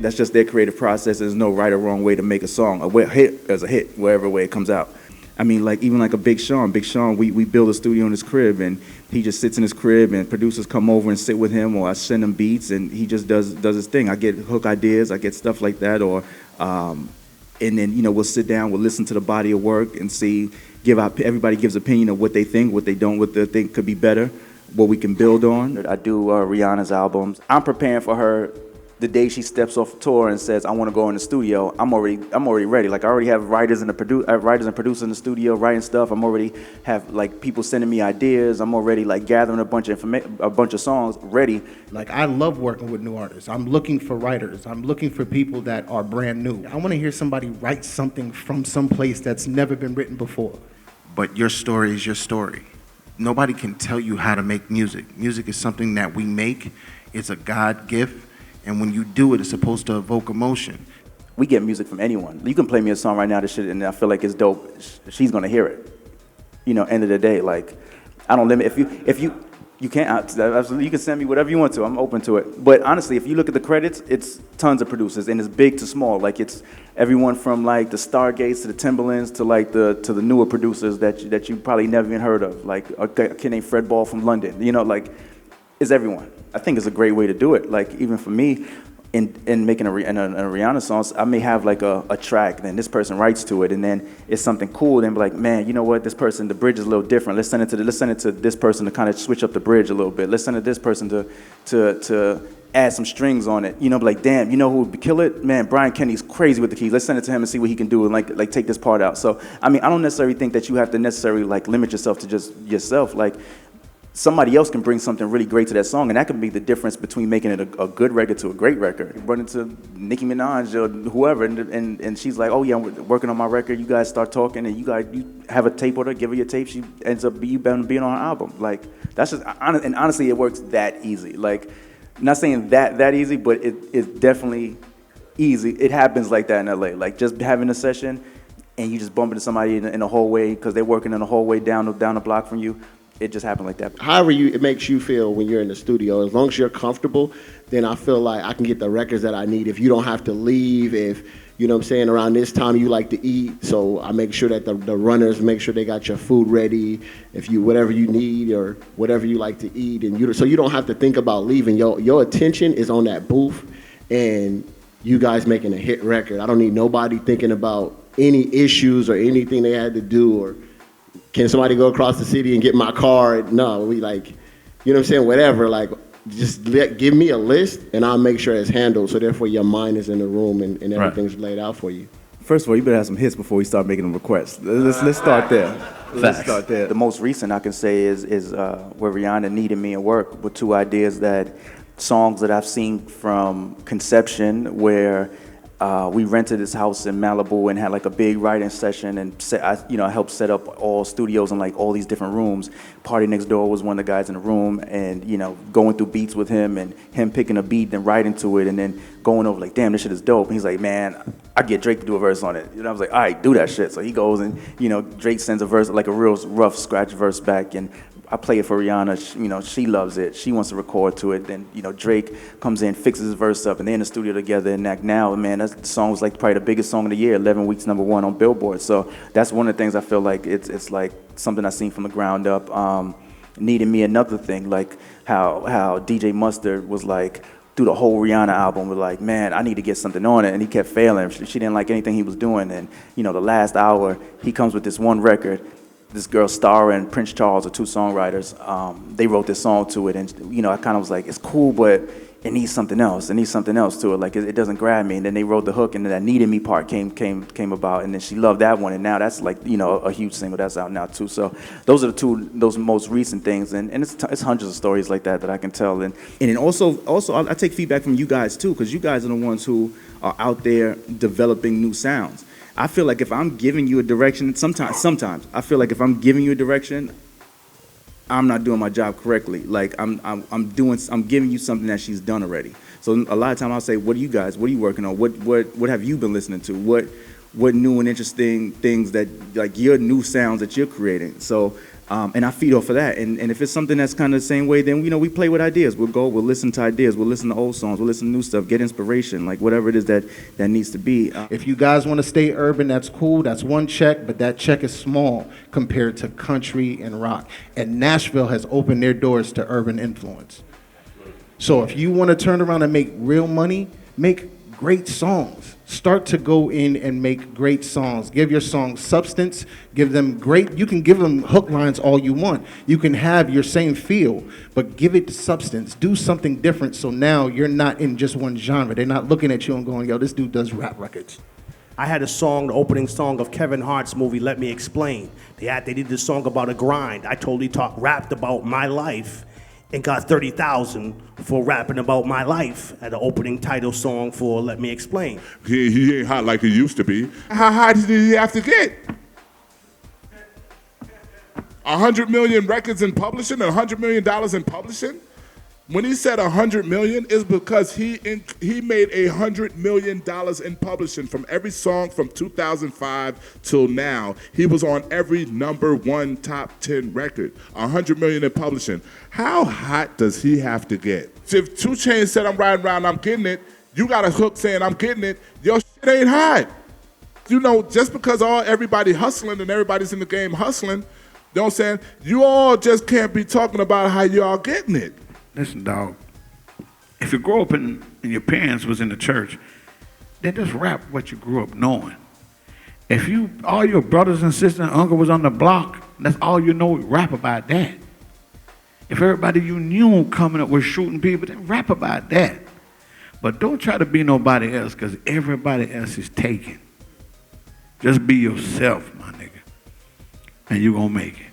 That's just their creative process. There's no right or wrong way to make a song. A hit is a hit, wherever way it comes out. I mean, like even like a Big Sean. Big Sean, we build a studio in his crib, and he just sits in his crib, and producers come over and sit with him, or I send him beats, and he just does his thing. I get hook ideas, I get stuff like that, or and then we'll sit down, we'll listen to the body of work and see, everybody gives opinion of what they think, what they don't, what they think could be better, what we can build on. I do Rihanna's albums. I'm preparing for her the day she steps off tour and says, I want to go in the studio. I'm already ready. Like I already have writers and producers in the studio writing stuff. I'm already have like people sending me ideas. I'm already like gathering a bunch of songs ready. Like I love working with new artists. I'm looking for writers. I'm looking for people that are brand new. I want to hear somebody write something from some place that's never been written before. But your story is your story. Nobody can tell you how to make music. Music is something that we make. It's a God gift. And when you do it, it's supposed to evoke emotion. We get music from anyone. You can play me a song right now, this shit, and I feel like it's dope. She's gonna hear it. End of the day, like, I don't limit. If you can't, absolutely, you can send me whatever you want to. I'm open to it. But honestly, if you look at the credits, it's tons of producers, and it's big to small. Like it's everyone from like the Stargates to the Timberlands to like to the newer producers that you probably never even heard of. Like a kid named Fred Ball from London. Like it's everyone. I think it's a great way to do it. Like even for me, in making a Rihanna song, I may have like a track, then this person writes to it, and then it's something cool. Then be like, man, you know what? This person, the bridge is a little different. Let's send it to this person to kind of switch up the bridge a little bit. Let's send it to this person to add some strings on it. Be like, damn, who would kill it? Man, Brian Kenny's crazy with the keys. Let's send it to him and see what he can do and like take this part out. So I mean, I don't necessarily think that you have to necessarily like limit yourself to just yourself. Like somebody else can bring something really great to that song, and that can be the difference between making it a good record to a great record. You run into Nicki Minaj or whoever, and she's like, oh yeah, I'm working on my record. You guys start talking, and you have a tape order, give her your tape. She ends up being on an album. Like that's just, and honestly, it works that easy. Like, not saying that easy, but it's definitely easy. It happens like that in LA. Like just having a session, and you just bump into somebody in a hallway because they're working in a hallway down the block from you. It just happened like that. However it makes you feel when you're in the studio, as long as you're comfortable, then I feel like I can get the records that I need. If you don't have to leave, if, around this time you like to eat, so I make sure that the runners make sure they got your food ready, whatever you need or whatever you like to eat, and so you don't have to think about leaving. Your attention is on that booth, and you guys making a hit record. I don't need nobody thinking about any issues or anything they had to do, or can somebody go across the city and get my car? No, we whatever. Like, just give me a list, and I'll make sure it's handled. So therefore, your mind is in the room, and everything's laid out for you. First of all, you better have some hits before we start making them requests. Let's start there. Facts. The most recent I can say is where Rihanna needed me at work with two ideas songs that I've seen from conception, where we rented this house in Malibu and had like a big writing session, and I helped set up all studios in like all these different rooms. Party Next Door was one of the guys in the room, and going through beats with him and him picking a beat and writing to it, and then going over like, damn, this shit is dope. And he's like, man, I get Drake to do a verse on it. I was like, all right, do that shit. So he goes and Drake sends a verse, like a real rough scratch verse back, and I play it for Rihanna. She loves it. She wants to record to it. Then Drake comes in, fixes his verse up, and they're in the studio together. And now, man, that song was like probably the biggest song of the year, 11 weeks #1 on Billboard. So that's one of the things I feel like it's like something I seen from the ground up. Needed me another thing, like how DJ Mustard was like through the whole Rihanna album, was like, man, I need to get something on it, and he kept failing. She didn't like anything he was doing, and the last hour he comes with this one record. This girl, Star and Prince Charles, are two songwriters. They wrote this song to it, and I kind of was like, it's cool, but it needs something else. It needs something else to it. Like it doesn't grab me. And then they wrote the hook, and then that "Needed Me" part came about, and then she loved that one, and now that's like a huge single that's out now too. So those are those most recent things, and it's hundreds of stories like that I can tell. And then also I take feedback from you guys too, because you guys are the ones who are out there developing new sounds. I feel like if I'm giving you a direction, sometimes I feel like if I'm giving you a direction, I'm not doing my job correctly. Like I'm giving you something that she's done already. So a lot of time I'll say, what are you working on? What have you been listening to? What new and interesting things that like your new sounds that you're creating? So And I feed off of that. And if it's something that's kind of the same way, then, we play with ideas. We'll listen to ideas. We'll listen to old songs. We'll listen to new stuff, get inspiration, like whatever it is that needs to be. If you guys want to stay urban, that's cool. That's one check, but that check is small compared to country and rock. And Nashville has opened their doors to urban influence. So if you want to turn around and make real money, make great songs. Start to go in and make great songs. Give your songs substance. Give them you can give them hook lines all you want. You can have your same feel, but give it substance. Do something different so now you're not in just one genre. They're not looking at you and going, yo, this dude does rap records. I had a song, the opening song of Kevin Hart's movie, Let Me Explain. They did this song about a grind. I totally rapped about my life and got 30,000 for rapping about my life at the opening title song for Let Me Explain. He ain't hot like he used to be. How high did he have to get? 100 million records in publishing, $100 million in publishing? When he said 100 million, it's because he made $100 million in publishing from every song from 2005 till now. He was on every #1 top 10 record. 100 million in publishing. How hot does he have to get? If 2 Chainz said I'm riding around, I'm getting it, you got a hook saying I'm getting it, your shit ain't hot. Just because everybody hustling and everybody's in the game hustling, you know what I'm saying? You all just can't be talking about how you all getting it. Listen, dog, if you grow up and your parents was in the church, then just rap what you grew up knowing. If all your brothers and sisters and uncle was on the block, that's all you know, rap about that. If everybody you knew coming up was shooting people, then rap about that. But don't try to be nobody else, because everybody else is taken. Just be yourself, my nigga, and you gonna make it.